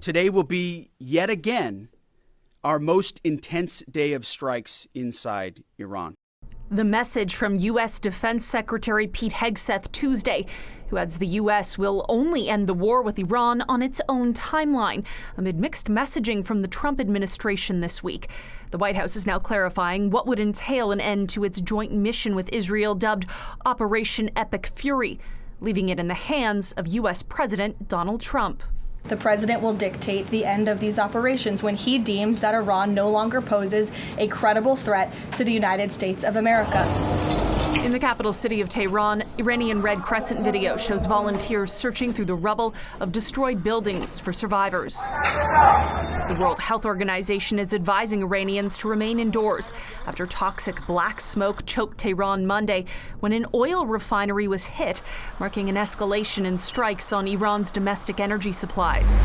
Today will be, yet again, our most intense day of strikes inside Iran. The message from U.S. Defense Secretary Pete Hegseth Tuesday, who adds the U.S. will only end the war with Iran on its own timeline, amid mixed messaging from the Trump administration this week. The White House is now clarifying what would entail an end to its joint mission with Israel dubbed Operation Epic Fury, leaving it in the hands of U.S. President Donald Trump. The president will dictate the end of these operations when he deems that Iran no longer poses a credible threat to the United States of America. In the capital city of Tehran, Iranian Red Crescent video shows volunteers searching through the rubble of destroyed buildings for survivors. The World Health Organization is advising Iranians to remain indoors after toxic black smoke choked Tehran Monday when an oil refinery was hit, marking an escalation in strikes on Iran's domestic energy supplies.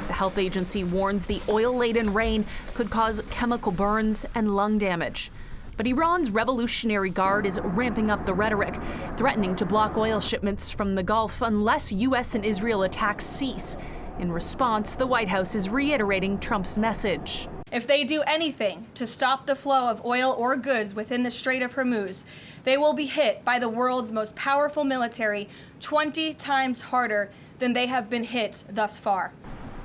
The health agency warns the oil-laden rain could cause chemical burns and lung damage. But Iran's Revolutionary Guard is ramping up the rhetoric, threatening to block oil shipments from the Gulf unless U.S. and Israel attacks cease. In response, the White House is reiterating Trump's message. If they do anything to stop the flow of oil or goods within the Strait of Hormuz, they will be hit by the world's most powerful military 20 times harder than they have been hit thus far.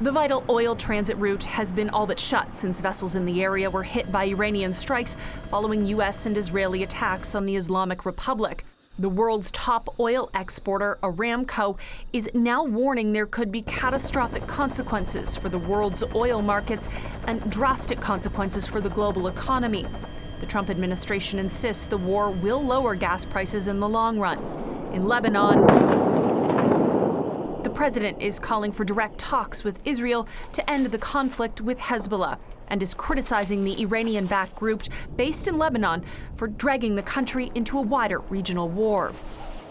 The vital oil transit route has been all but shut since vessels in the area were hit by Iranian strikes following U.S. and Israeli attacks on the Islamic Republic. The world's top oil exporter, Aramco, is now warning there could be catastrophic consequences for the world's oil markets and drastic consequences for the global economy. The Trump administration insists the war will lower gas prices in the long run. In Lebanon, the president is calling for direct talks with Israel to end the conflict with Hezbollah and is criticizing the Iranian-backed group based in Lebanon for dragging the country into a wider regional war.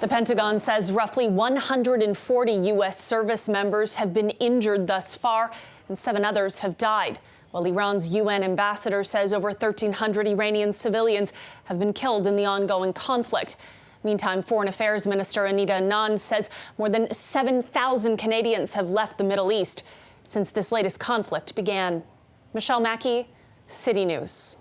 The Pentagon says roughly 140 U.S. service members have been injured thus far, and 7 others have died, while Iran's UN ambassador says over 1,300 Iranian civilians have been killed in the ongoing conflict. Meantime, Foreign Affairs Minister Anita Anand says more than 7,000 Canadians have left the Middle East since this latest conflict began. Michelle Mackey, City News.